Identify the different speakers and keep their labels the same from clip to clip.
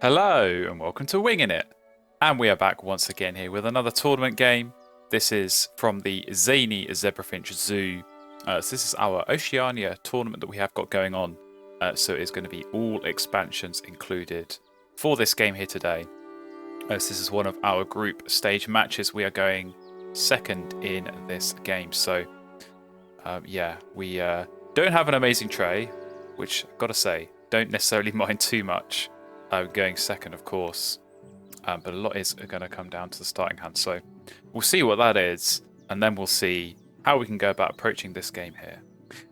Speaker 1: Hello and welcome to Wingin It. And we are back once again here with another tournament game. This is from the Zany Zebrafinch Zoo. So this is our Oceania tournament that we have got going on. So it's going to be all expansions included for this game here today. So this is one of our group stage matches. We are going second in this game. So yeah, we don't have an amazing tray, which I've got to say, don't necessarily mind too much. Going second, of course, but a lot is going to come down to the starting hand. So we'll see what that is, and then we'll see how we can go about approaching this game here.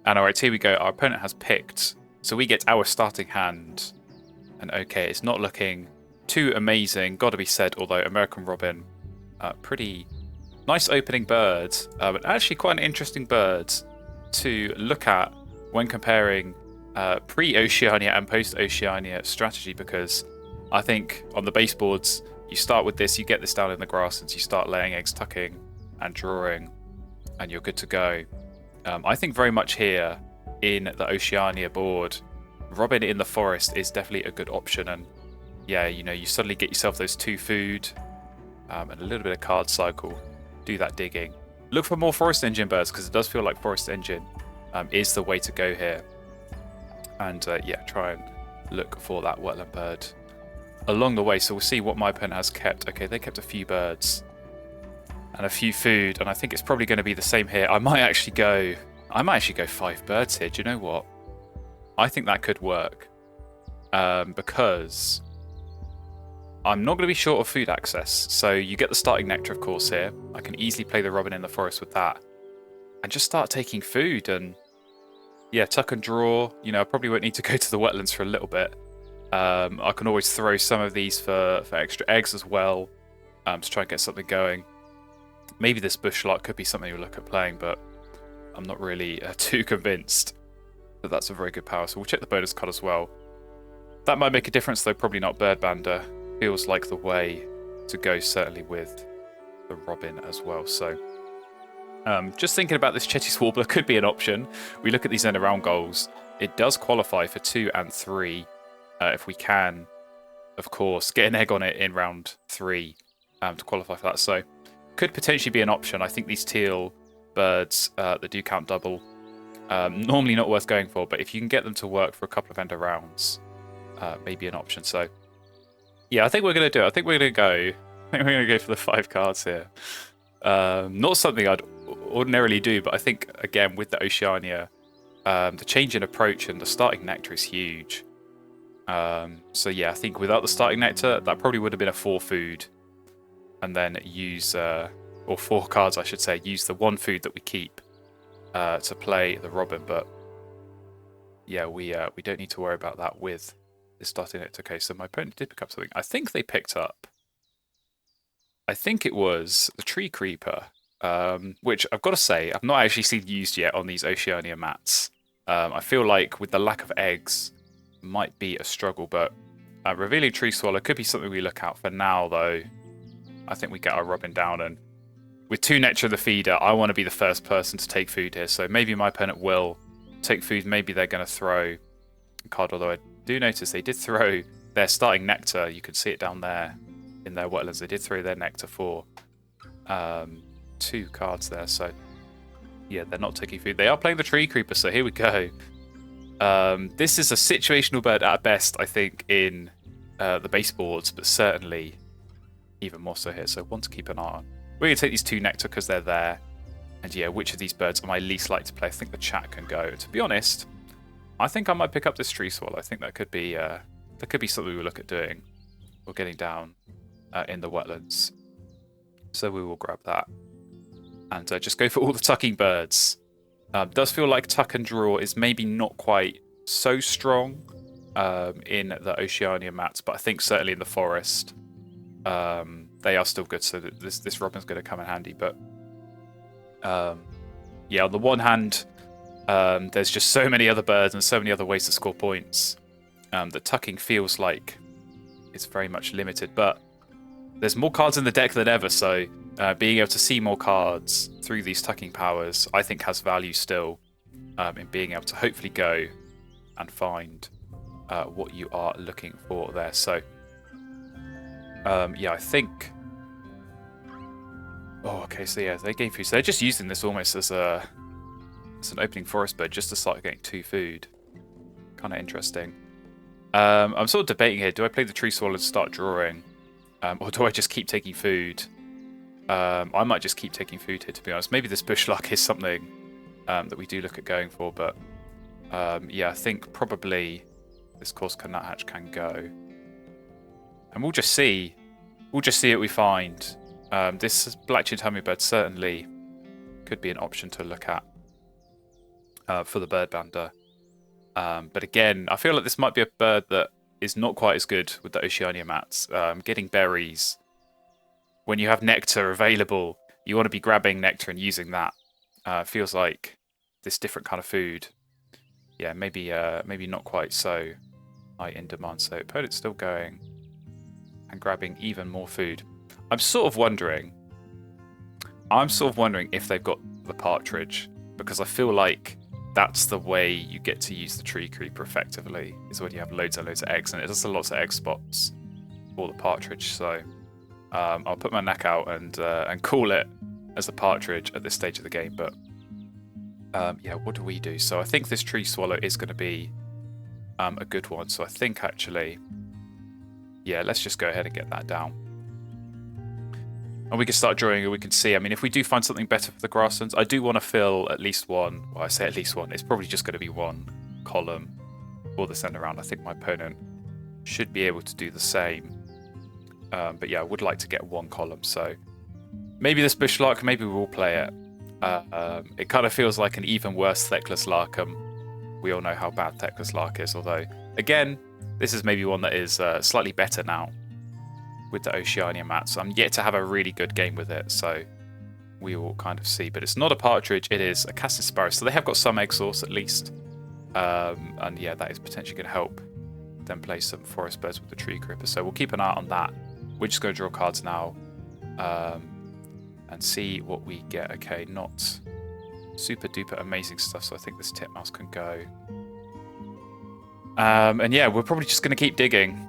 Speaker 1: And all right, here we go. Our opponent has picked, so we get our starting hand. And okay, it's not looking too amazing, got to be said, although American Robin, pretty nice opening bird, but actually quite an interesting bird to look at when comparing pre-Oceania and post-Oceania strategy, because I think on the baseboards you start with this, you get this down in the grasslands, you start laying eggs, tucking and drawing, and you're good to go. I think very much here in the Oceania board, Robin in the forest is definitely a good option, and yeah, you know, you suddenly get yourself those 2 food and a little bit of card cycle, do that digging. Look for more forest engine birds, because it does feel like forest engine is the way to go here. And yeah, try and look for that wetland bird along the way. So we'll see what my opponent has kept. Okay, they kept a few birds and a few food, and I think it's probably going to be the same here. I might actually go 5 birds here. Do you know what? I think that could work because I'm not going to be short of food access. So you get the starting nectar, of course, here. I can easily play the Robin in the forest with that and just start taking food and yeah, tuck and draw. You know, I probably won't need to go to the wetlands for a little bit. I can always throw some of these for extra eggs as well, to try and get something going. Maybe this bush lark could be something you'll look at playing, but I'm not really too convinced that that's a very good power. So we'll check the bonus card as well. That might make a difference, though probably not Birdbander. Feels like the way to go, certainly with the Robin as well. So just thinking about this Chetty's Warbler could be an option. We look at these end of round goals. It does qualify for 2 and 3 if we can, of course, get an egg on it in round 3 to qualify for that. So could potentially be an option. I think these teal birds that do count double, normally not worth going for, but if you can get them to work for a couple of end of rounds, maybe an option. So yeah, I think we're going to do it. I think we're going to go for the 5 cards here. Not something I'd ordinarily do, but I think again with the Oceania, the change in approach and the starting nectar is huge. So yeah, I think without the starting nectar, that probably would have been a 4 food, and then use or 4 cards, I should say, use the 1 food that we keep to play the Robin. But yeah, we don't need to worry about that with the starting nectar. Okay, so my opponent did pick up something. I think they picked up, I think it was the Tree Creeper, which I've got to say, I've not actually seen used yet on these Oceania mats. I feel like with the lack of eggs, might be a struggle, but Revealing Tree Swallow could be something we look out for now, though. I think we get our Robin down, and with 2 nectar of the feeder, I want to be the first person to take food here, so maybe my opponent will take food. Maybe they're going to throw a card, although I do notice they did throw their starting nectar. You can see it down there in their wetlands. They did throw their nectar for 2 cards there, so yeah, they're not taking food. They are playing the Tree Creeper, so here we go. This is a situational bird at best, I think, in the baseboards, but certainly even more so here, so one to keep an eye on. We're going to take these 2 nectar because they're there, and yeah, which of these birds am I least likely to play? I think the chat can go. To be honest, I think I might pick up this Tree Swallow. I think that could be something we look at doing, or getting down in the wetlands. So we will grab that and just go for all the tucking birds. Does feel like tuck and draw is maybe not quite so strong in the Oceania mats, but I think certainly in the forest they are still good. So this Robin's going to come in handy. But yeah, on the one hand, there's just so many other birds and so many other ways to score points that tucking feels like it's very much limited. But there's more cards in the deck than ever, so being able to see more cards through these tucking powers, I think, has value still in being able to hopefully go and find what you are looking for there. So Yeah, I think... Oh, okay, so yeah, they gain food. So they're just using this almost as an opening forest bird just to start getting 2 food. Kind of interesting. I'm sort of debating here. Do I play the tree swallow to start drawing? Or do I just keep taking food? I might just keep taking food here, to be honest. Maybe this bushlark is something that we do look at going for, but yeah, I think probably this Corsican nuthatch can go. And we'll just see. We'll just see what we find. This black-chinned hummingbird certainly could be an option to look at for the bird bander. But again, I feel like this might be a bird that is not quite as good with the Oceania mats. Getting berries, when you have nectar available, you want to be grabbing nectar and using that. Feels like this different kind of food. Yeah, maybe not quite so high in demand. So opponent's still going and grabbing even more food. I'm sort of wondering if they've got the partridge, because I feel like that's the way you get to use the tree creeper effectively, is when you have loads and loads of eggs, and it does lots of egg spots for the partridge. So I'll put my neck out and call it as a partridge at this stage of the game. But yeah, what do we do? So I think this tree swallow is going to be a good one. So I think actually, yeah, let's just go ahead and get that down. And we can start drawing and we can see, I mean, if we do find something better for the grasslands, I do want to fill at least one, well, I say at least one, it's probably just going to be one column for the centre round. I think my opponent should be able to do the same. But yeah, I would like to get one column. So maybe this bushlark, maybe we'll play it. It kind of feels like an even worse Theckless lark. We all know how bad Theckless lark is, although, again, this is maybe one that is slightly better now with the Oceania mats. I'm yet to have a really good game with it, so we will kind of see. But it's not a partridge, it is a casting sparrow, so they have got some egg source at least. And yeah, that is potentially going to help them play some forest birds with the tree creeper. So we'll keep an eye on that. We're just going to draw cards now and see what we get. Okay, not super duper amazing stuff, so I think this titmouse can go. And yeah, we're probably just going to keep digging.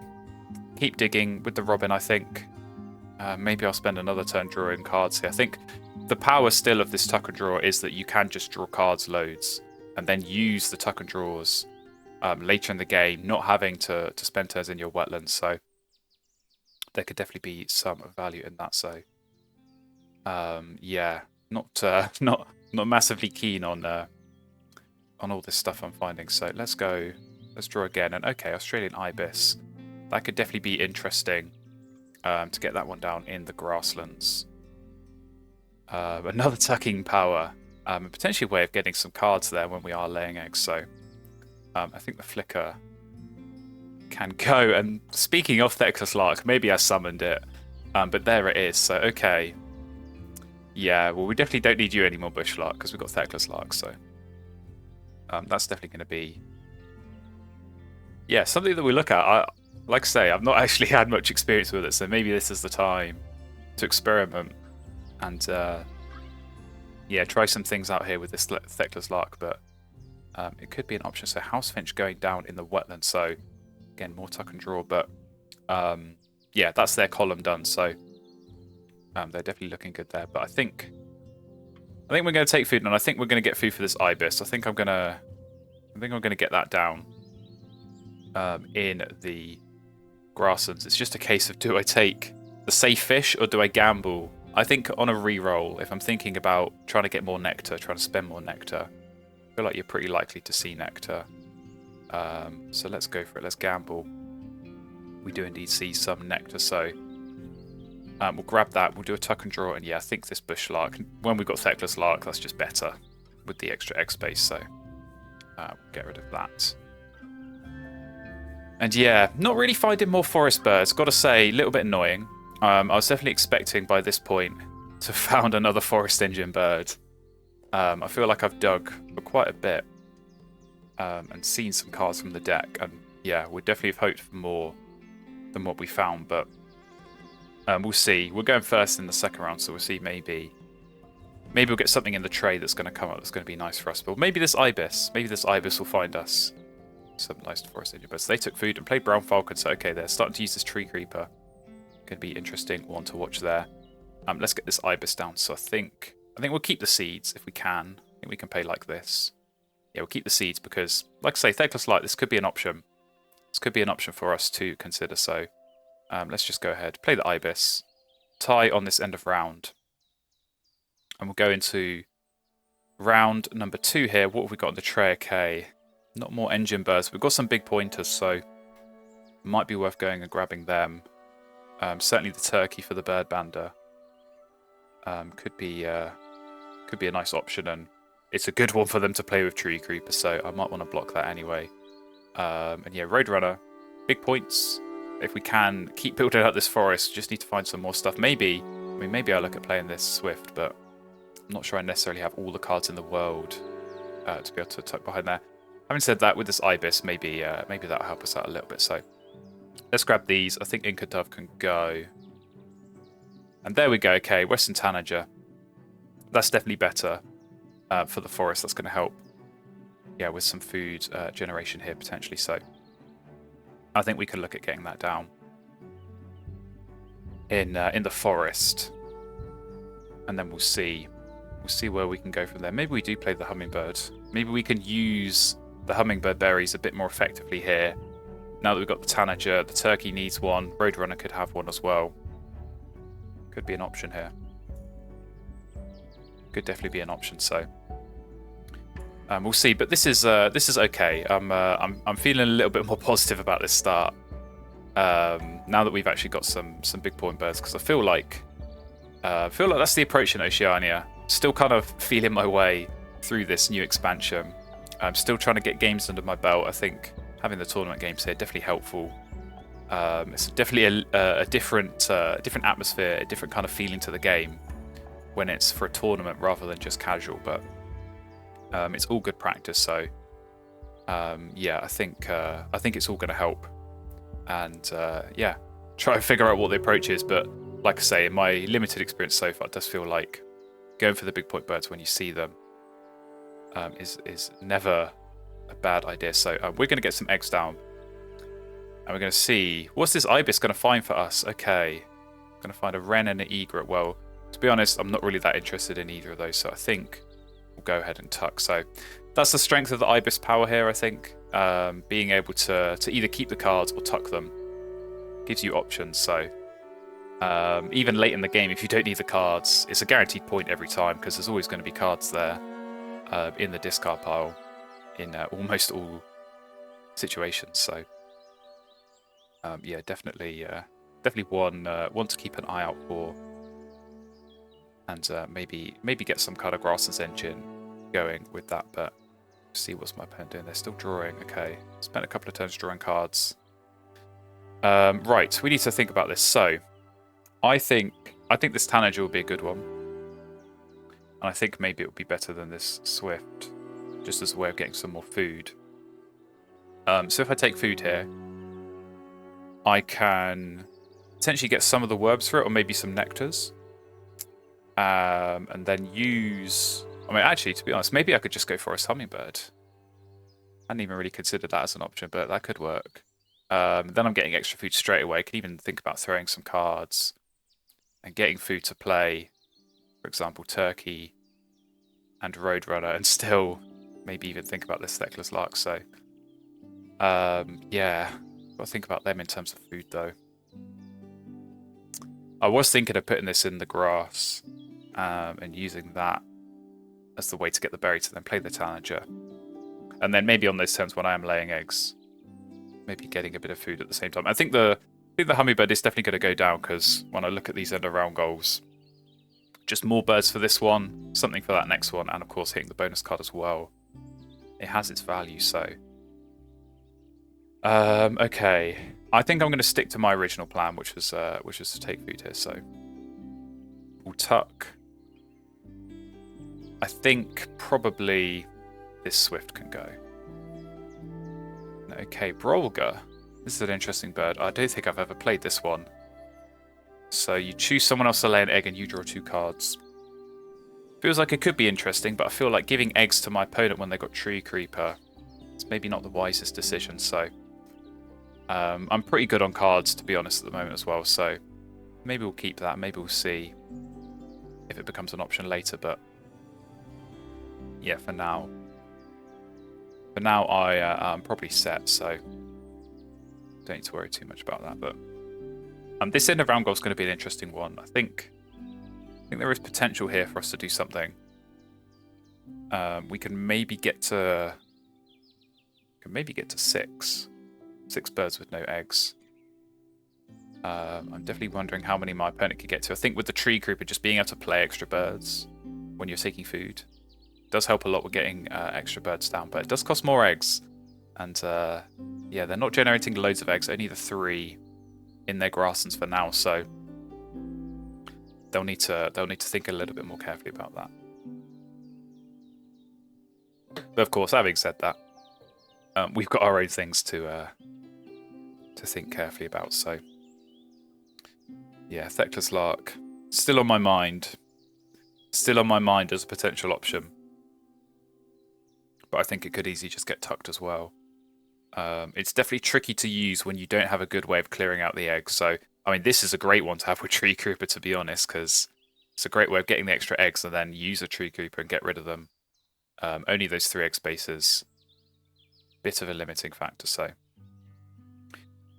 Speaker 1: Keep digging with the robin, I think. Maybe I'll spend another turn drawing cards here. I think the power still of this tuck and draw is that you can just draw cards loads and then use the tuck and draws later in the game, not having to spend turns in your wetlands. So there could definitely be some value in that. So yeah, not massively keen on all this stuff I'm finding. So let's go. Let's draw again. And okay, Australian ibis. That could definitely be interesting to get that one down in the grasslands. Another tucking power. And potentially a way of getting some cards there when we are laying eggs. So I think the flicker can go. And speaking of Theckless lark, maybe I summoned it. But there it is. So okay. Yeah, well, we definitely don't need you anymore, bushlark, because we've got Theckless lark. So that's definitely going to be... Yeah, something that we look at. Like I say, I've not actually had much experience with it, so maybe this is the time to experiment and yeah, try some things out here with this Theckless lark. But it could be an option. So housefinch going down in the wetland. So again, more tuck and draw. But yeah, that's their column done. So they're definitely looking good there. But I think we're going to take food, and I think we're going to get food for this ibis. I think I'm going to get that down in the grasslands. It's just a case of, do I take the safe fish or do I gamble? I think on a re-roll, if I'm thinking about trying to get more nectar, trying to spend more nectar, I feel like you're pretty likely to see nectar. So let's go for it. Let's gamble. We do indeed see some nectar, so we'll grab that. We'll do a tuck and draw, and yeah, I think this bushlark, when we've got Theckless lark, that's just better with the extra egg space, so we'll get rid of that. And yeah, not really finding more forest birds. Got to say, a little bit annoying. I was definitely expecting by this point to have found another forest engine bird. I feel like I've dug for quite a bit and seen some cards from the deck. And yeah, we definitely have hoped for more than what we found. But we'll see. We're going first in the second round, so we'll see. Maybe we'll get something in the tray that's going to come up that's going to be nice for us. But maybe this ibis will find us some nice forest engine birds. So they took food and played brown falcon, so okay, they're starting to use this tree creeper. Going to be interesting one to watch there. Let's get this ibis down. So I think we'll keep the seeds if we can. I think we can play like this. Yeah, we'll keep the seeds because, like I say, Thecla's Light, this could be an option. This could be an option for us to consider. So let's just go ahead, play the ibis, tie on this end of round. And we'll go into round number 2 here. What have we got on the tray? Okay, not more engine birds. We've got some big pointers, so it might be worth going and grabbing them. Certainly the turkey for the bird bander could be a nice option, and it's a good one for them to play with tree creeper, so I might want to block that anyway. And yeah, Roadrunner, big points. If we can keep building out this forest, just need to find some more stuff. Maybe I look at playing this Swift, but I'm not sure I necessarily have all the cards in the world to be able to tuck behind there. Having said that, with this ibis, maybe that'll help us out a little bit. So let's grab these. I think Inca Dove can go. And there we go. Okay, Western Tanager. That's definitely better for the forest. That's going to help, yeah, with some food generation here potentially. So I think we can look at getting that down in the forest, and then we'll see where we can go from there. Maybe we do play the hummingbird. Maybe we can use the hummingbird berries a bit more effectively here. Now that we've got the tanager, the turkey needs one. Roadrunner could have one as well. Could be an option here. Could definitely be an option. So we'll see. But this is okay. I'm feeling a little bit more positive about this start. Now that we've actually got some big point birds, because I feel like that's the approach in Oceania. Still kind of feeling my way through this new expansion. I'm still trying to get games under my belt. I think having the tournament games here definitely helpful. It's definitely a different atmosphere, a different kind of feeling to the game when it's for a tournament rather than just casual. But it's all good practice. So yeah, I think it's all going to help. And yeah, try and figure out what the approach is. But like I say, in my limited experience so far, it does feel like going for the big point birds when you see them is never a bad idea. So we're going to get some eggs down, and we're going to see what's this ibis going to find for us. Okay, going to find a wren and an egret. Well, to be honest, I'm not really that interested in either of those, so I think we'll go ahead and tuck. So that's the strength of the ibis power here, I think. Being able to either keep the cards or tuck them gives you options. So even late in the game, if you don't need the cards, it's a guaranteed point every time, because there's always going to be cards there in the discard pile in almost all situations. So yeah, definitely one to keep an eye out for, and maybe get some kind of grasslands engine going with that. But see what's my opponent doing. They're still drawing. Okay, spent a couple of turns drawing cards. Right, we need to think about this. So I think this tanager will be a good one, and I think maybe it would be better than this swift, just as a way of getting some more food. So if I take food here, I can potentially get some of the worms for it, or maybe some nectars, and then use... I mean, actually, to be honest, maybe I could just go for a hummingbird. I hadn't even really considered that as an option, but that could work. Then I'm getting extra food straight away. I could even think about throwing some cards and getting food to play, for example, turkey and roadrunner, and still maybe even think about this Thecla's Lark. So yeah, got to think about them in terms of food though. I was thinking of putting this in the grass and using that as the way to get the berry to then play the tanager, and then maybe on those turns when I am laying eggs, maybe getting a bit of food at the same time. I think the hummingbird is definitely going to go down, because when I look at these end of round goals, just more birds for this one, something for that next one, and of course hitting the bonus card as well. It has its value. So okay, I think I'm going to stick to my original plan, which was to take food here. So we'll tuck. I think probably this swift can go. Okay, Brolga. This is an interesting bird. I don't think I've ever played this one. So you choose someone else to lay an egg and you draw 2 cards. Feels like it could be interesting, but I feel like giving eggs to my opponent when they got Tree Creeper, it's maybe not the wisest decision. So I'm pretty good on cards, to be honest, at the moment as well. So maybe we'll keep that. Maybe we'll see if it becomes an option later. But yeah, for now I'm probably set, so don't need to worry too much about that. But this end of round goal is going to be an interesting one. I think there is potential here for us to do something. We can maybe get to six birds with no eggs. I'm definitely wondering how many my opponent could get to. I think with the tree creeper, just being able to play extra birds when you're taking food does help a lot with getting extra birds down, but it does cost more eggs. And yeah, they're not generating loads of eggs, only the 3 in their grasslands for now, so they'll need to think a little bit more carefully about that. But of course, having said that, we've got our own things to think carefully about. So yeah, Thecla's Lark still on my mind. Still on my mind as a potential option. But I think it could easily just get tucked as well. It's definitely tricky to use when you don't have a good way of clearing out the eggs. So, I mean, this is a great one to have with Tree Creeper, to be honest, because it's a great way of getting the extra eggs and then use a Tree Creeper and get rid of them. Only those 3 egg spaces. Bit of a limiting factor, so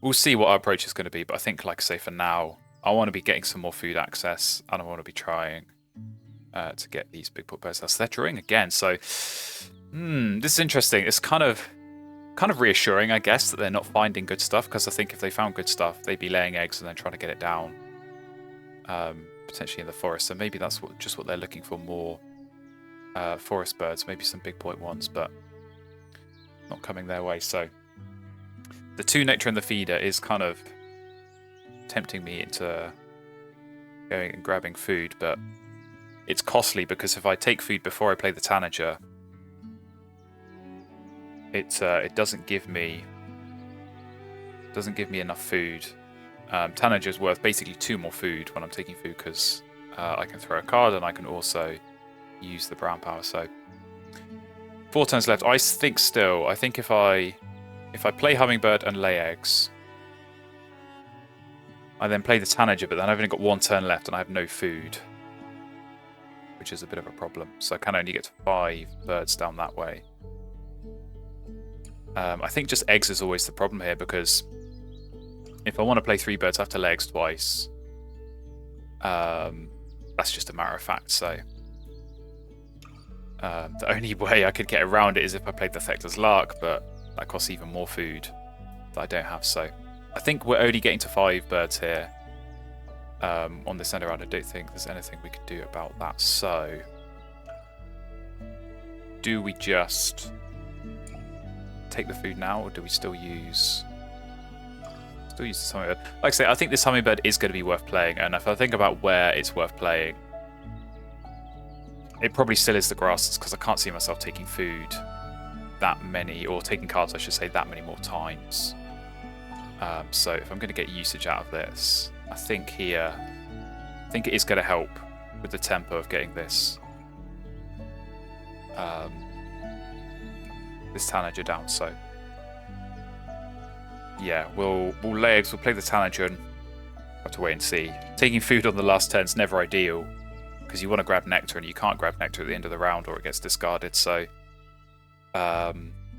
Speaker 1: we'll see what our approach is going to be. But I think, like I say, for now, I want to be getting some more food access, and I want to be trying to get these big put birds. So they're drawing again, so this is interesting. It's kind of reassuring, I guess, that they're not finding good stuff, because I think if they found good stuff, they'd be laying eggs and then trying to get it down, potentially in the forest. So maybe that's just what they're looking for, more forest birds, maybe some big point ones, but not coming their way. So the 2 nectar in the feeder is kind of tempting me into going and grabbing food, but it's costly, because if I take food before I play the tanager, it doesn't give me enough food. Tanager is worth basically 2 more food when I'm taking food, because I can throw a card and I can also use the brown power. So 4 turns left. I think if I play Hummingbird and lay eggs, I then play the tanager, but then I've only got 1 turn left and I have no food, which is a bit of a problem. So I can only get to 5 birds down that way. I think just eggs is always the problem here, because if I want to play 3 birds, I have to lay eggs twice. That's just a matter of fact. So the only way I could get around it is if I played the Thecla's Lark, but that costs even more food that I don't have. So I think we're only getting to 5 birds here on this end around. I don't think there's anything we can do about that. So do we just take the food now, or do we still use the hummingbird? Like I say, I think this hummingbird is going to be worth playing, and if I think about where it's worth playing, it probably still is the grasses, because I can't see myself taking food that many, or taking cards, I should say, that many more times. So if I'm going to get usage out of this, I think it is going to help with the tempo of getting this tanager down. So yeah, we'll lay eggs, we'll play the tanager, and have to wait and see. Taking food on the last turn is never ideal, because you want to grab nectar, and you can't grab nectar at the end of the round or it gets discarded. So yeah,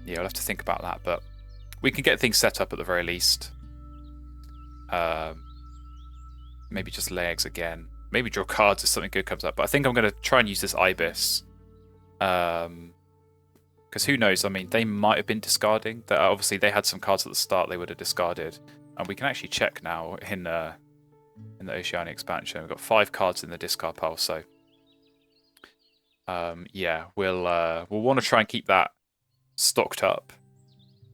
Speaker 1: we'll have to think about that, but we can get things set up at the very least. Maybe just lay eggs again, maybe draw cards if something good comes up, but I think I'm going to try and use this ibis, because who knows, I mean, they might have been discarding. Obviously they had some cards at the start they would have discarded, and we can actually check now in the Oceania expansion. We've got 5 cards in the discard pile, so yeah, we'll want to try and keep that stocked up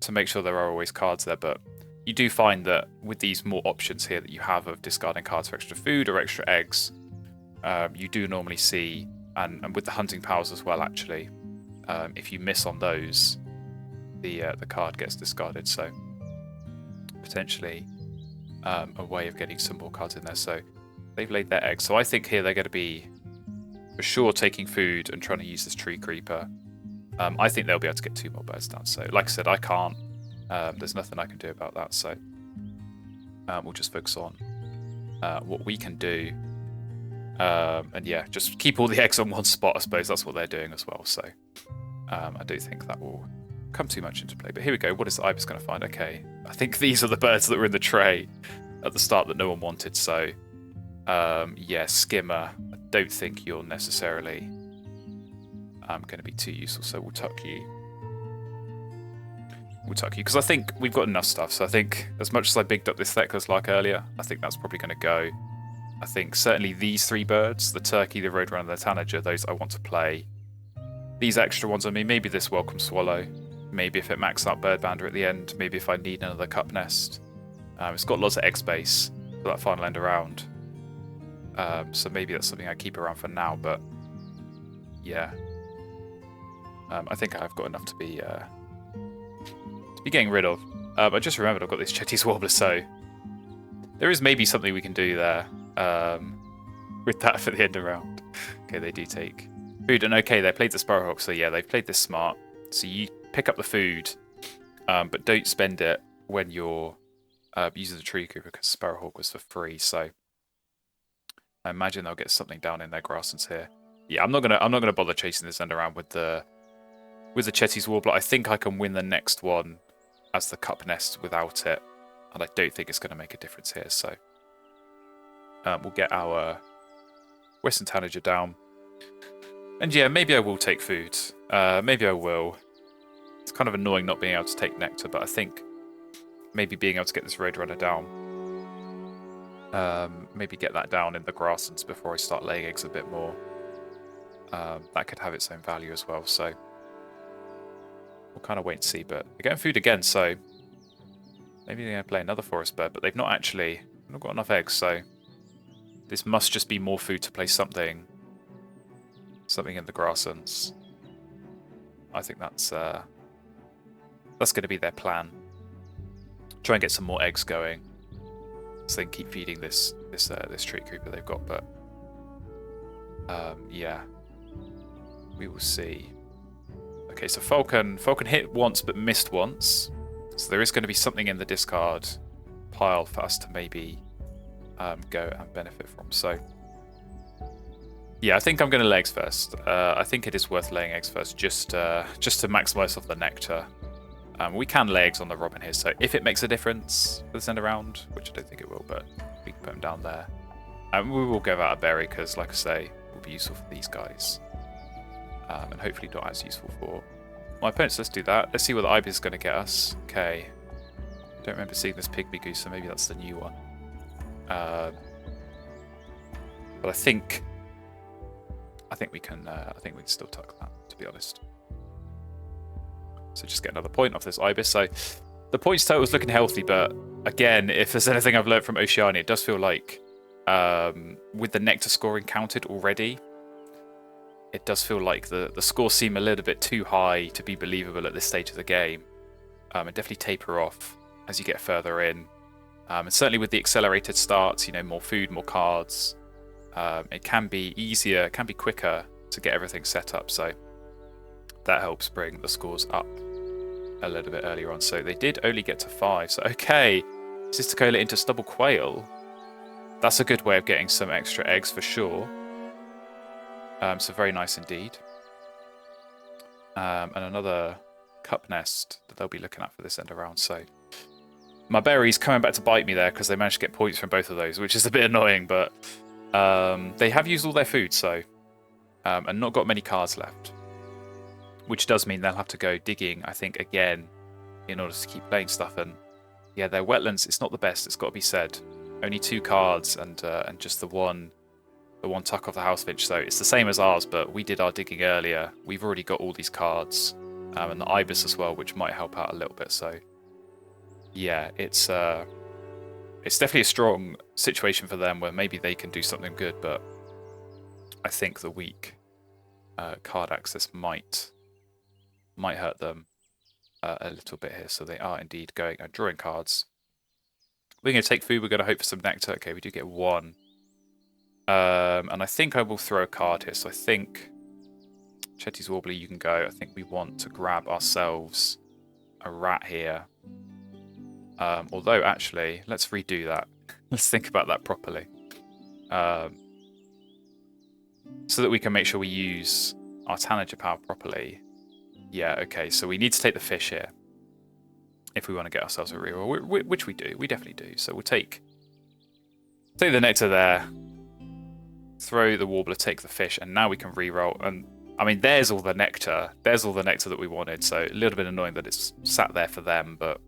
Speaker 1: to make sure there are always cards there. But you do find that with these more options here that you have of discarding cards for extra food or extra eggs, you do normally see, and with the hunting powers as well, actually, if you miss on those, the card gets discarded. So potentially a way of getting some more cards in there. So they've laid their eggs. So I think here they're going to be for sure taking food and trying to use this tree creeper. I think they'll be able to get 2 more birds down. So like I said, I can't. There's nothing I can do about that. So we'll just focus on what we can do. And yeah, just keep all the eggs on one spot. I suppose that's what they're doing as well. So I don't think that will come too much into play. But here we go. What is the ibis going to find? Okay, I think these are the birds that were in the tray at the start that no one wanted. So yeah, skimmer. I don't think you're necessarily going to be too useful. So we'll tuck you. We'll tuck you because I think we've got enough stuff. So I think as much as I bigged up this Thecla's like earlier, I think that's probably going to go. I think certainly these three birds, the turkey, the roadrunner, and the tanager, those I want to play. These extra ones, I mean, maybe this welcome swallow. Maybe if it maxes out birdbander at the end. Maybe if I need another cup nest. It's got lots of egg space for that final end around. So maybe that's something I keep around for now. But yeah, I think I've got enough to be getting rid of. I just remembered I've got this Chetty's warbler, so there is maybe something we can do there. With that for the end around. Okay, they do take food, and okay, they played the Sparrowhawk, so yeah, they've played this smart. So you pick up the food, but don't spend it when you're using the tree creeper because Sparrowhawk was for free. So I imagine they'll get something down in their grasslands here. Yeah, I'm not gonna bother chasing this end around with the Chetty's warbler. I think I can win the next one as the cup nest without it, and I don't think it's going to make a difference here. So. We'll get our Western Tanager down. And yeah, maybe I will take food. Maybe I will. It's kind of annoying not being able to take nectar, but I think maybe being able to get this Roadrunner down. Maybe get that down in the grasslands before I start laying eggs a bit more. That could have its own value as well, so we'll kind of wait and see. But they're getting food again, so maybe they're going to play another forest bird, but they've not got enough eggs, so this must just be more food to place something in the grasslands. I think that's going to be their plan. Try and get some more eggs going, so they can keep feeding this tree creeper they've got. But yeah, we will see. Okay, so Falcon hit once but missed once, so there is going to be something in the discard pile for us to maybe go and benefit from. So yeah, I think I'm going to lay eggs first. I think it is worth laying eggs first, just to maximise off the nectar. We can lay eggs on the robin here, so if it makes a difference for this end around, which I don't think it will, but we can put them down there. And we will give out a berry because, like I say, it will be useful for these guys, and hopefully not as useful for my opponents. Let's do that. Let's see what the ibis is going to get us. Okay, don't remember seeing this pygmy goose, so maybe that's the new one. But I think we can still tuck that, to be honest. So just get another point off this ibis. So the points total is looking healthy, but again, if there's anything I've learned from Oceania, it does feel like with the nectar scoring counted already, it does feel like the scores seem a little bit too high to be believable at this stage of the game, and definitely taper off as you get further in. And certainly with the accelerated starts, more food, more cards, it can be easier, it can be quicker to get everything set up. So that helps bring the scores up a little bit earlier on. So they did only get to 5. So okay, Cisticola into stubble quail. That's a good way of getting some extra eggs for sure. So very nice indeed. And another cup nest that they'll be looking at for this end around. So my berries coming back to bite me there because they managed to get points from both of those, which is a bit annoying, but they have used all their food, so and not got many cards left, which does mean they'll have to go digging, I think, again in order to keep playing stuff. And yeah, their wetlands, it's not the best, it's got to be said. Only 2 cards and just the one tuck of the house finch. So it's the same as ours, but we did our digging earlier. We've already got all these cards, and the ibis as well, which might help out a little bit. So yeah, it's definitely a strong situation for them where maybe they can do something good, but I think the weak card access might hurt them a little bit here. So they are indeed going and drawing cards. We're going to take food. We're going to hope for some nectar. Okay, we do get 1. And I think I will throw a card here. So I think Chetty's Warbler, you can go. I think we want to grab ourselves a rat here. Although, actually, let's redo that. Let's think about that properly. So that we can make sure we use our tanager power properly. Yeah, okay, so we need to take the fish here if we want to get ourselves a reroll, which we do. We definitely do. So we'll take the nectar there, throw the warbler, take the fish, and now we can reroll. And I mean, there's all the nectar. There's all the nectar that we wanted. So a little bit annoying that it's sat there for them, but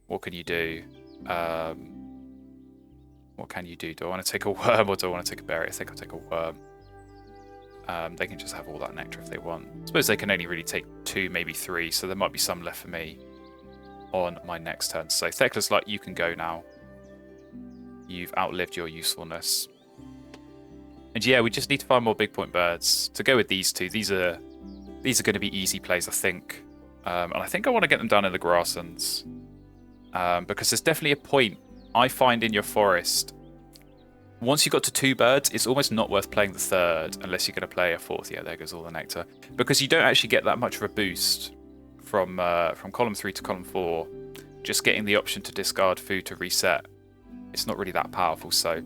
Speaker 1: what can you do? What can you do? Do I want to take a worm or do I want to take a berry? I think I'll take a worm. They can just have all that nectar if they want. I suppose they can only really take 2, maybe 3, so there might be some left for me on my next turn. So Thecla's like, you can go now. You've outlived your usefulness. And yeah, we just need to find more big point birds to go with these two. These are going to be easy plays, I think. And I think I want to get them down in the grasslands. Because there's definitely a point I find in your forest. Once you got to 2 birds, it's almost not worth playing the 3rd unless you're going to play a 4th. Yeah, there goes all the nectar. Because you don't actually get that much of a boost from column 3 to column 4. Just getting the option to discard food to reset. It's not really that powerful, so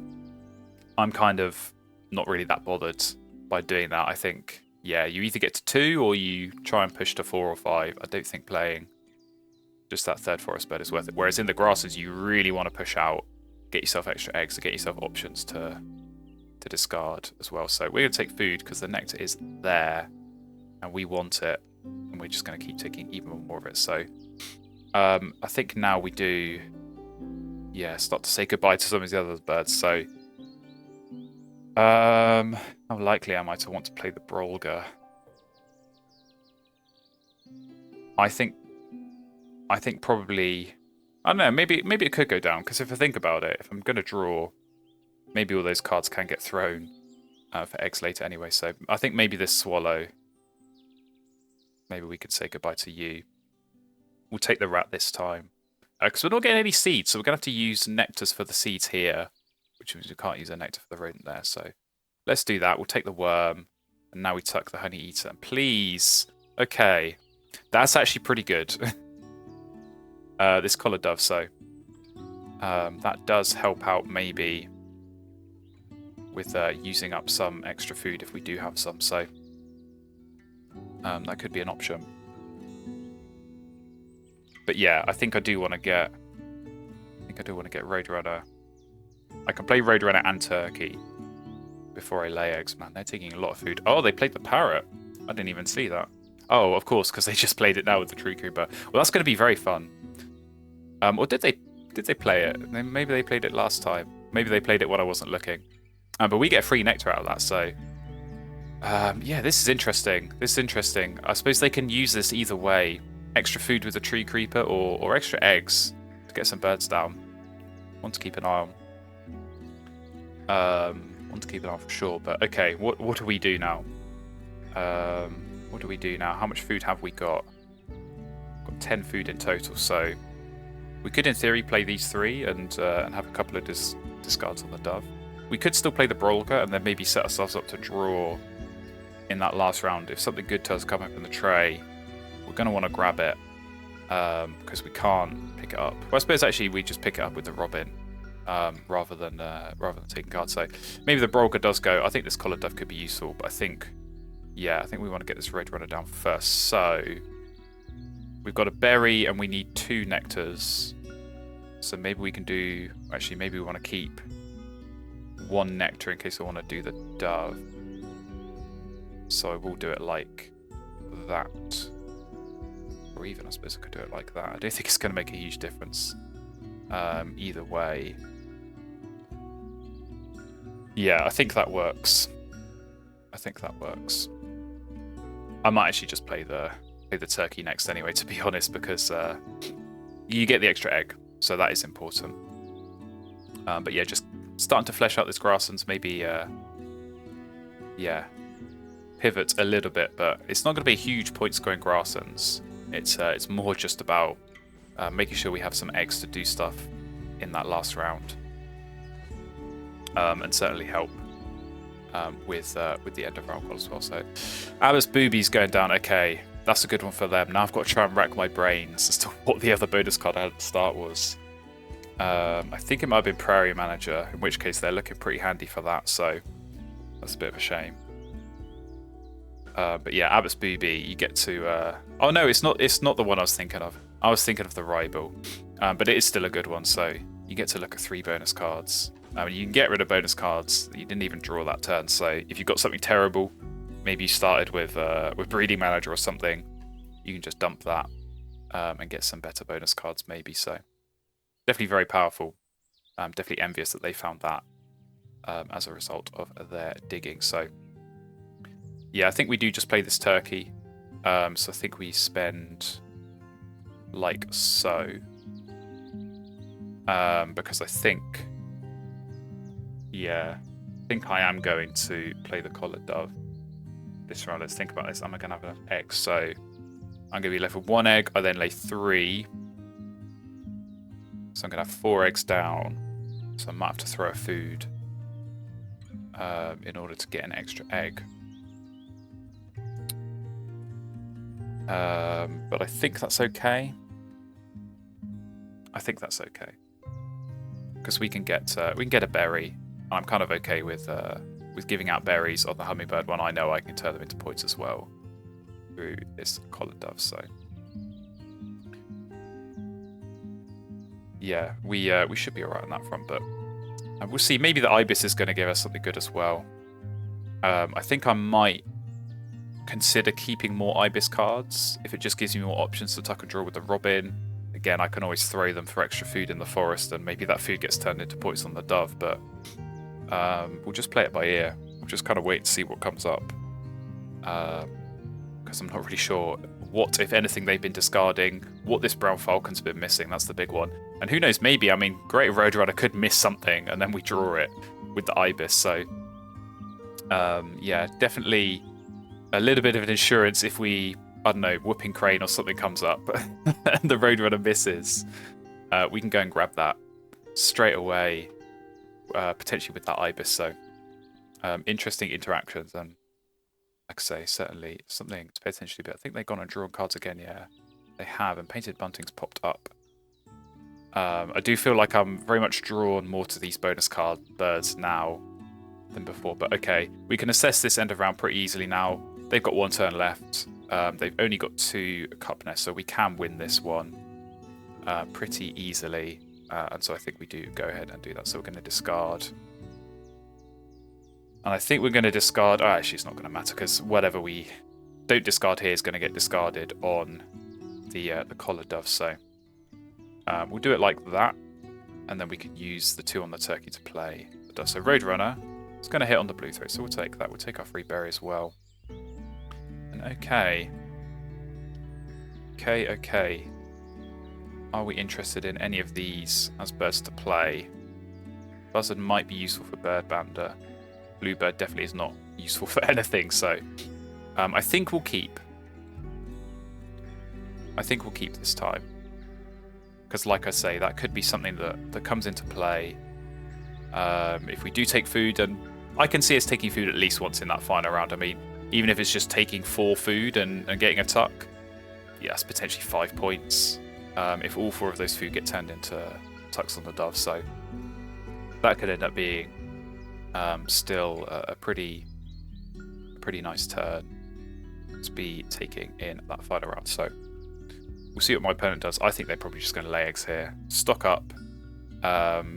Speaker 1: I'm kind of not really that bothered by doing that. I think, yeah, you either get to 2 or you try and push to 4 or 5. I don't think playing just that 3rd forest bird is worth it. Whereas in the grasses, you really want to push out, get yourself extra eggs, to get yourself options to discard as well. So we're going to take food because the nectar is there and we want it, and we're just going to keep taking even more of it. So I think now we do, yeah, start to say goodbye to some of the other birds. So how likely am I to want to play the Brolga? I think probably, I don't know, maybe it could go down, because if I think about it, if I'm going to draw, maybe all those cards can get thrown for eggs later anyway. So I think maybe this swallow, maybe we could say goodbye to you. We'll take the rat this time. Because we're not getting any seeds, so we're going to have to use nectars for the seeds here, which means we can't use a nectar for the rodent there. So let's do that. We'll take the worm, and now we tuck the honey eater. And please, okay, that's actually pretty good. This collar dove, so that does help out maybe with using up some extra food if we do have some. So that could be an option. But yeah, I think I do want to get. Roadrunner. I can play Roadrunner and Turkey before I lay eggs. Man, they're taking a lot of food. Oh, they played the parrot. I didn't even see that. Oh, of course, because they just played it now with the tree creeper. Well, that's going to be very fun. Or did they play it? Maybe they played it last time. Maybe they played it when I wasn't looking. But we get free nectar out of that, so yeah, this is interesting. I suppose they can use this either way. Extra food with the tree creeper or extra eggs to get some birds down. Want to keep an eye on. Want to keep an eye on for sure. But okay, what do we do now? What do we do now? How much food have we got? Got 10 food in total, so we could in theory play these 3 and have a couple of discards on the dove. We could still play the Brolga and then maybe set ourselves up to draw in that last round. If something good does come up in the tray, we're going to want to grab it because we can't pick it up. Well, I suppose actually we just pick it up with the robin rather than taking cards. So maybe the Brolga does go. I think this collar dove could be useful, but I think we want to get this Roadrunner down first. So we've got a berry and we need 2 nectars. So maybe we can do, actually maybe we want to keep 1 nectar in case I want to do the dove. So I will do it like that. Or even I suppose I could do it like that. I don't think it's going to make a huge difference either way. Yeah, I think that works. I might actually just play the turkey next anyway, to be honest, because you get the extra egg, so that is important. But yeah, just starting to flesh out this grasslands, maybe yeah, pivot a little bit, but it's not going to be a huge point scoring grasslands. It's more just about making sure we have some eggs to do stuff in that last round, and certainly help with the end of round call as well. So Abiath's boobies going down. Okay, that's a good one for them. Now I've got to try and rack my brains as to what the other bonus card I had at the start was. I think it might have been Prairie Manager, in which case they're looking pretty handy for that, so that's a bit of a shame. But yeah, Abiath's Booby, you get to... oh no, it's not the one I was thinking of. I was thinking of the Ribble, but it is still a good one, so you get to look at 3 bonus cards. You can get rid of bonus cards. You didn't even draw that turn, so if you've got something terrible, maybe you started with Breeding Manager or something, you can just dump that and get some better bonus cards maybe, so... Definitely very powerful. I'm definitely envious that they found that as a result of their digging. So, yeah, I think we do just play this turkey. So I think we spend like so. Because I think, yeah, I think I am going to play the collared dove this round. Let's think about this. Am I going to have enough eggs? So I'm going to be left with 1 egg. I then lay 3. So I'm going to have 4 eggs down. So I might have to throw a food in order to get an extra egg. But I think that's okay. I think that's okay. Because we can get a berry. And I'm kind of okay with giving out berries on the hummingbird one. I know I can turn them into points as well through this collared dove, so... Yeah, we should be alright on that front, but we'll see. Maybe the Ibis is going to give us something good as well. I think I might consider keeping more Ibis cards if it just gives me more options to tuck and draw with the Robin. Again, I can always throw them for extra food in the forest, and maybe that food gets turned into points on the dove, but we'll just play it by ear. We'll just kind of wait and see what comes up. Because I'm not really sure what, if anything, they've been discarding, what this brown falcon's been missing. That's the big one. And who knows, maybe, I mean, Great Roadrunner could miss something and then we draw it with the Ibis. So, yeah, definitely a little bit of an insurance if we, I don't know, Whooping Crane or something comes up and the Roadrunner misses. We can go and grab that straight away, potentially with that Ibis. So, interesting interactions, and like I say, certainly something to pay attention to. But I think they've gone and drawn cards again. Yeah, they have, and Painted Bunting's popped up. I do feel like I'm very much drawn more to these bonus card birds now than before. But okay, we can assess this end of round pretty easily now. They've got 1 turn left. They've only got 2 cup nests, so we can win this one pretty easily. And so I think we do go ahead and do that. So we're going to discard. And I think we're going to discard... Oh, actually, it's not going to matter, because whatever we don't discard here is going to get discarded on the collared dove. So we'll do it like that. And then we can use the 2 on the turkey to play the dove. So Roadrunner is going to hit on the blue throat. So we'll take that. We'll take our free berry as well. And okay. Okay. Are we interested in any of these as birds to play? Buzzard might be useful for Birdbander. Bluebird definitely is not useful for anything, so I think we'll keep. I think we'll keep this time. Because like I say, that could be something that comes into play. If we do take food, and I can see us taking food at least once in that final round. I mean, even if it's just taking 4 food and getting a tuck, yeah, that's potentially 5 points. If all 4 of those food get turned into tucks on the dove, so that could end up being still a pretty nice turn to be taking in that final round. So we'll see what my opponent does. I think they're probably just going to lay eggs here, stock up.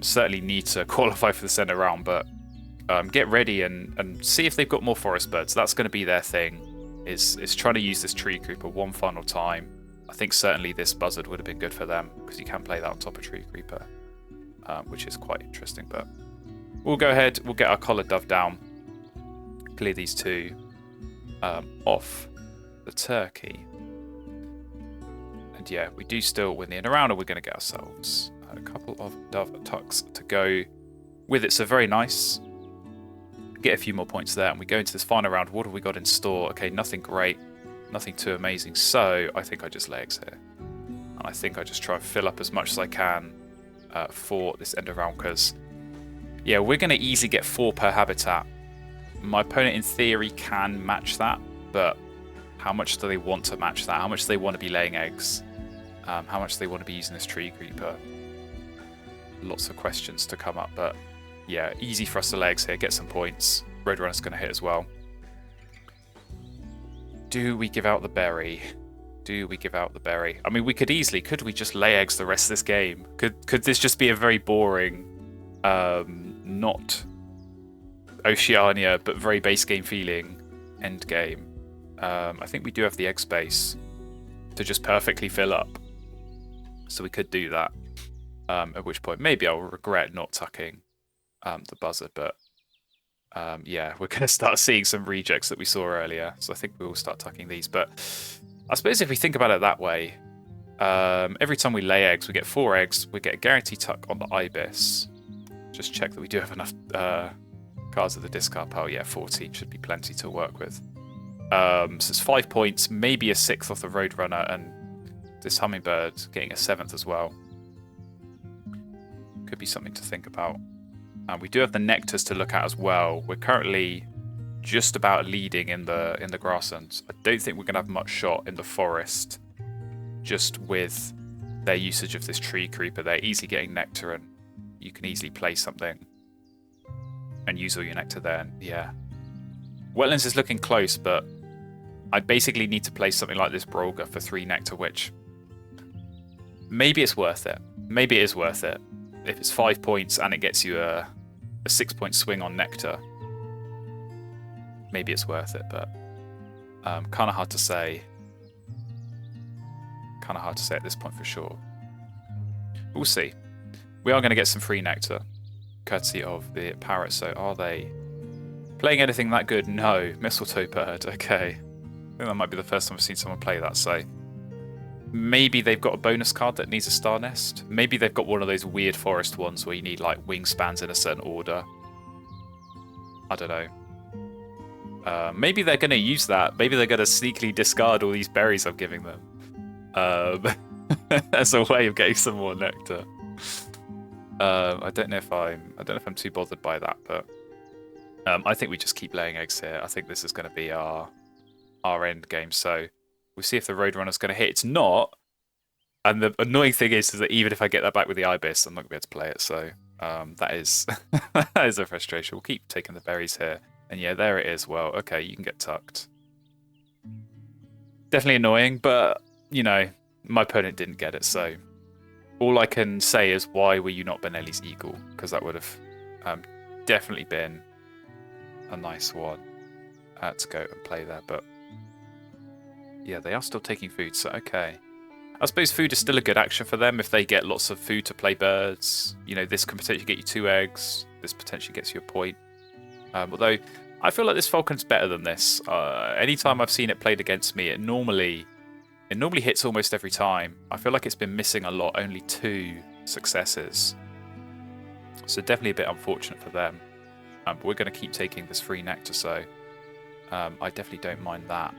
Speaker 1: Certainly need to qualify for the center round, but get ready and see if they've got more forest birds. That's going to be their thing. Is trying to use this tree creeper one final time. I think certainly this buzzard would have been good for them because you can play that on top of tree creeper, which is quite interesting. But we'll go ahead, we'll get our collared dove down, clear these 2 off the turkey. And yeah, we do still win the end around, and we're going to get ourselves a couple of dove tucks to go with it. So very nice. Get a few more points there, and we go into this final round. What have we got in store? Okay, nothing great, nothing too amazing. So I think I just lay eggs here. And I think I just try and fill up as much as I can for this end of round, because yeah, we're going to easily get 4 per habitat. My opponent, in theory, can match that, but how much do they want to match that? How much do they want to be laying eggs? How much do they want to be using this tree creeper? lots of questions to come up. But yeah, easy for us to lay eggs here, get some points. Roadrunner's going to hit as well. Do we give out the berry? Do we give out the berry? I mean, we could easily. Could we just lay eggs the rest of this game? Could this just be a very boring, not Oceania, but very base game feeling end game? I think we do have the egg space to just perfectly fill up. So we could do that. At which point, maybe I'll regret not tucking the buzzer, but yeah, we're going to start seeing some rejects that we saw earlier. So I think we will start tucking these. But I suppose if we think about it that way, every time we lay eggs, we get 4 eggs. We get a guaranteed tuck on the ibis. Just check that we do have enough cards at the discard pile. Yeah, 14 should be plenty to work with. So it's 5 points, maybe a 6th off the Roadrunner, and this Hummingbird getting a 7th as well. Could be something to think about. And we do have the nectars to look at as well. We're currently just about leading in the grasslands. I don't think we're going to have much shot in the forest, just with their usage of this tree creeper. They're easily getting nectar, and you can easily play something and use all your nectar there. And yeah, wetlands is looking close, but I basically need to play something like this Brolga for 3 nectar, which maybe it's worth it. Maybe it is worth it. If it's 5 points and it gets you a 6-point swing on nectar, maybe it's worth it, but kind of hard to say. Kind of hard to say at this point for sure. We'll see. We are going to get some free nectar, courtesy of the parrot. So are they playing anything that good? No. Mistletoe bird. Okay. I think that might be the first time I've seen someone play that. So maybe they've got a bonus card that needs a star nest. Maybe they've got one of those weird forest ones where you need like wingspans in a certain order. I don't know. Maybe they're going to use that. Maybe they're going to sneakily discard all these berries I'm giving them as a way of getting some more nectar. I don't know if I'm too bothered by that, but I think we just keep laying eggs here. I think this is going to be our end game. So we'll see if the Roadrunner's going to hit. It's not. And the annoying thing is that even if I get that back with the ibis, I'm not going to be able to play it. So that is that is a frustration. We'll keep taking the berries here. And yeah, there it is. Well, okay, you can get tucked. Definitely annoying, but, you know, my opponent didn't get it. So all I can say is, why were you not Benelli's Eagle? Because that would have definitely been a nice one to go and play there. But yeah, they are still taking food, so okay. I suppose food is still a good action for them if they get lots of food to play birds. You know, this can potentially get you 2 eggs. This potentially gets you a point. Although, I feel like this Falcon's better than this. Anytime I've seen it played against me, it normally hits almost every time. I feel like it's been missing a lot, only 2 successes. So definitely a bit unfortunate for them. But we're going to keep taking this free nectar, so I definitely don't mind that.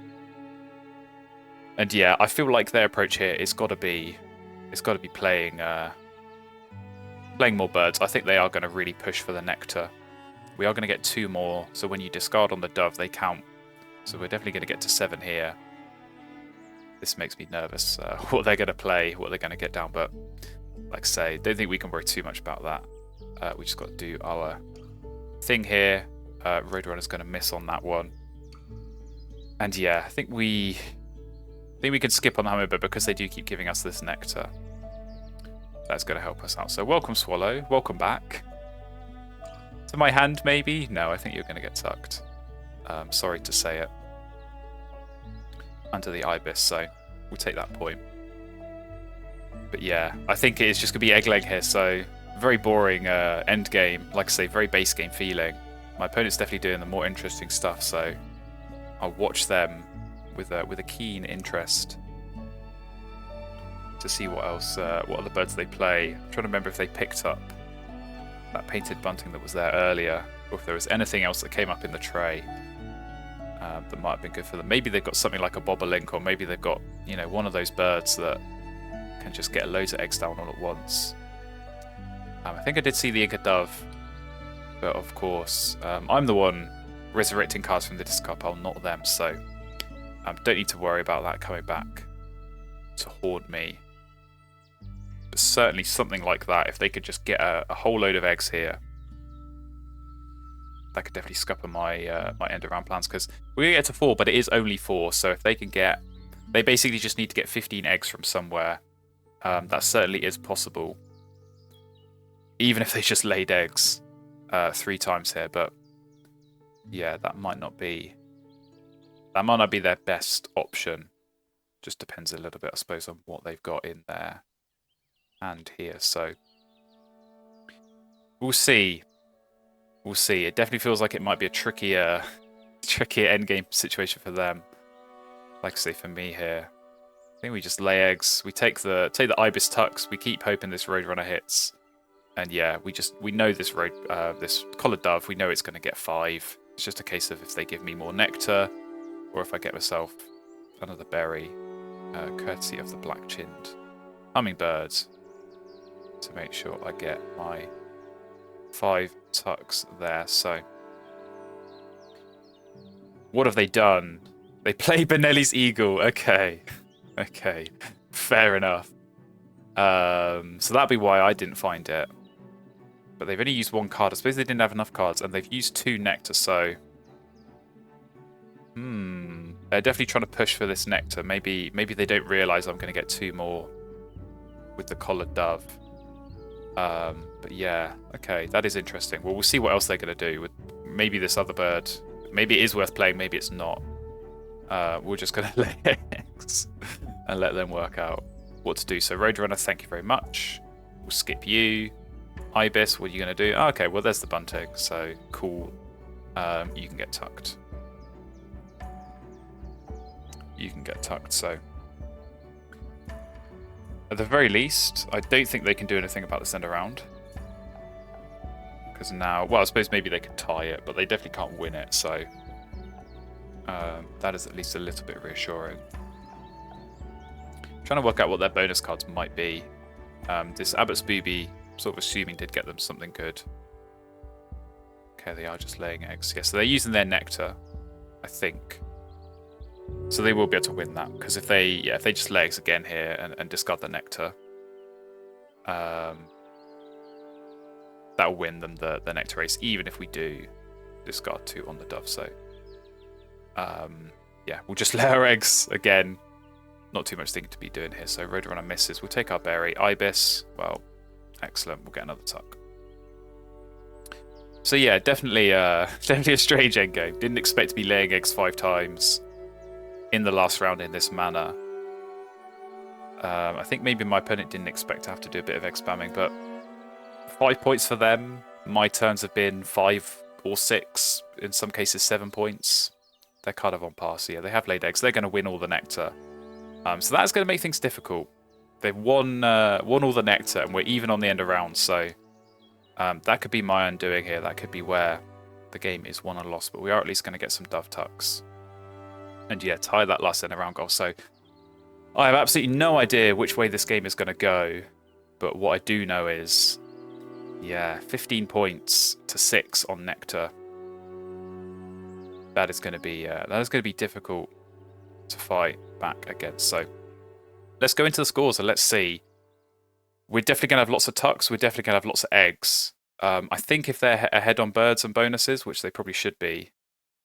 Speaker 1: And yeah, I feel like their approach here is got to be playing more birds. I think they are going to really push for the nectar. We are going to get 2 more, so when you discard on the dove, they count. So we're definitely going to get to 7 here. This makes me nervous, what they're going to play, what they're going to get down. But like I say, don't think we can worry too much about that. We just got to do our thing here. Roadrunner's going to miss on that one. And yeah, I think we can skip on the Hummingbird because they do keep giving us this nectar. That's going to help us out. So welcome, Swallow. Welcome back. To my hand, maybe? No, I think you're going to get tucked. Sorry to say it. Under the ibis, so we'll take that point. But yeah, I think it is just going to be egg leg here, so very boring end game. Like I say, very base game feeling. My opponent's definitely doing the more interesting stuff, so I'll watch them with a keen interest to see what else, what other birds they play. I'm trying to remember if they picked up that painted bunting that was there earlier, or if there was anything else that came up in the tray that might have been good for them. Maybe they've got something like a bobolink, or maybe they've got, you know, one of those birds that can just get loads of eggs down all at once. I think I did see the Inca dove, but of course, I'm the one resurrecting cards from the discard pile, not them, so don't need to worry about that coming back to haunt me. certainly something like that. If they could just get a whole load of eggs here, that could definitely scupper my my end around plans, because we're gonna get to 4, but it is only 4. So if they can get, they basically just need to get 15 eggs from somewhere. That certainly is possible, even if they just laid eggs 3 times here. But yeah, that might not be their best option. Just depends a little bit, I suppose, on what they've got in there and here. So we'll see. We'll see. It definitely feels like it might be a trickier endgame situation for them. Like I say, for me here, I think we just lay eggs. We take the ibis tucks. We keep hoping this roadrunner hits, and yeah, we know this this collared dove. We know it's going to get 5. It's just a case of if they give me more nectar, or if I get myself another berry, courtesy of the black-chinned hummingbirds, to make sure I get my 5 tucks there. So what have they done? They play Benelli's eagle. Okay. Okay. Fair enough. So that'd be why I didn't find it. But they've only used 1 card. I suppose they didn't have enough cards, and they've used 2 nectar, so they're definitely trying to push for this nectar. Maybe they don't realise I'm going to get 2 more with the collared dove. But yeah, okay, that is interesting. Well, we'll see what else they're going to do with maybe this other bird. Maybe it is worth playing, maybe it's not. We're just going to lay eggs and let them work out what to do. So Roadrunner, thank you very much. We'll skip you. Ibis, what are you going to do? Oh, okay, well, there's the bunting, so cool. You can get tucked. You can get tucked, so at the very least, I don't think they can do anything about this end around. Because now, well, I suppose maybe they could tie it, but they definitely can't win it, so that is at least a little bit reassuring. Trying to work out what their bonus cards might be. This Abbott's Booby, sort of assuming, did get them something good. Okay, they are just laying eggs. Yeah, so they're using their nectar, I think. So they will be able to win that, because if they just lay eggs again here and discard the nectar, that'll win them the nectar race, even if we do discard 2 on the dove. So yeah, we'll just lay our eggs again. Not too much thing to be doing here. So Roadrunner misses. We'll take our berry. Ibis, well, excellent. We'll get another tuck. So yeah, definitely a strange endgame. Didn't expect to be laying eggs 5 times in the last round in this manner. I think maybe my opponent didn't expect to have to do a bit of egg spamming, but 5 points for them. My turns have been 5 or 6, in some cases 7 points. They're kind of on par. So yeah, they have laid eggs. They're going to win all the nectar. So that's going to make things difficult. They've won all the nectar, and we're even on the end of round. So that could be my undoing here. That could be where the game is won or lost. But we are at least going to get some dove tucks. And yeah, tie that last end around goal. So I have absolutely no idea which way this game is going to go. But what I do know is, yeah, 15 points to 6 on nectar. That is going to be difficult to fight back against. So let's go into the scores and let's see. We're definitely going to have lots of tucks. We're definitely going to have lots of eggs. I think if they're ahead on birds and bonuses, which they probably should be.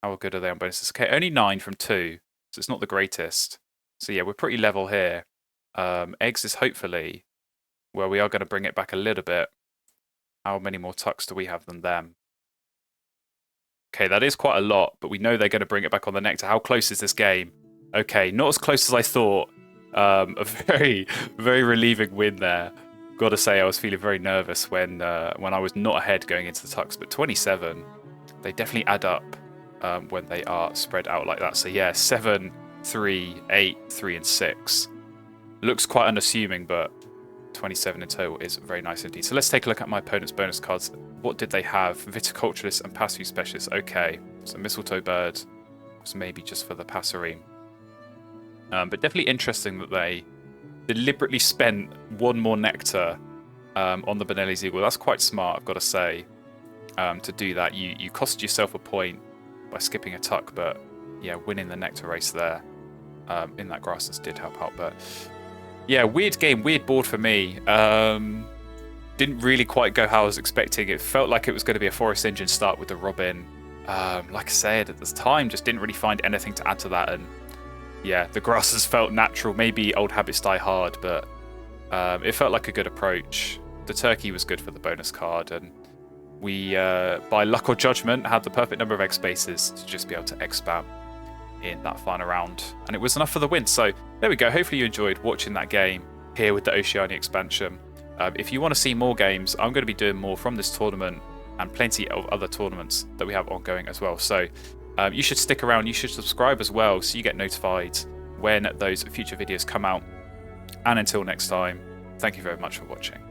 Speaker 1: How good are they on bonuses? Okay, only 9 from 2, so it's not the greatest. So yeah, we're pretty level here. Eggs is hopefully where we are going to bring it back a little bit. How many more tucks do we have than them? Okay, that is quite a lot, but we know they're going to bring it back on the nectar. How close is this game? Okay, not as close as I thought. A very, very relieving win there. Gotta say, I was feeling very nervous when I was not ahead going into the tucks, but 27, they definitely add up when they are spread out like that. So yeah, 7, 3, 8, 3, and 6. Looks quite unassuming, but 27 in total is very nice indeed. So let's take a look at my opponent's bonus cards. What did they have? Viticulturalist and Passery Specialist. Okay, so Mistletoe Bird was maybe just for the passerine. But definitely interesting that they deliberately spent 1 more nectar on the Benelli's Eagle. That's quite smart, I've got to say, to do that. You cost yourself a point by skipping a tuck, but yeah, winning the nectar race there in that grasslands did help out. But Yeah, weird game, weird board for me. Didn't really quite go how I was expecting. It felt like it was going to be a Forest Engine start with the Robin. Like I said, at this time, just didn't really find anything to add to that. And yeah, the grasses felt natural. Maybe old habits die hard, but it felt like a good approach. The turkey was good for the bonus card, and we, by luck or judgment, had the perfect number of egg spaces to just be able to egg spam in that final round. And it was enough for the win. So there we go. Hopefully you enjoyed watching that game here with the Oceania expansion. If you want to see more games, I'm going to be doing more from this tournament and plenty of other tournaments that we have ongoing as well. So you should stick around. You should subscribe as well so you get notified when those future videos come out. And until next time, thank you very much for watching.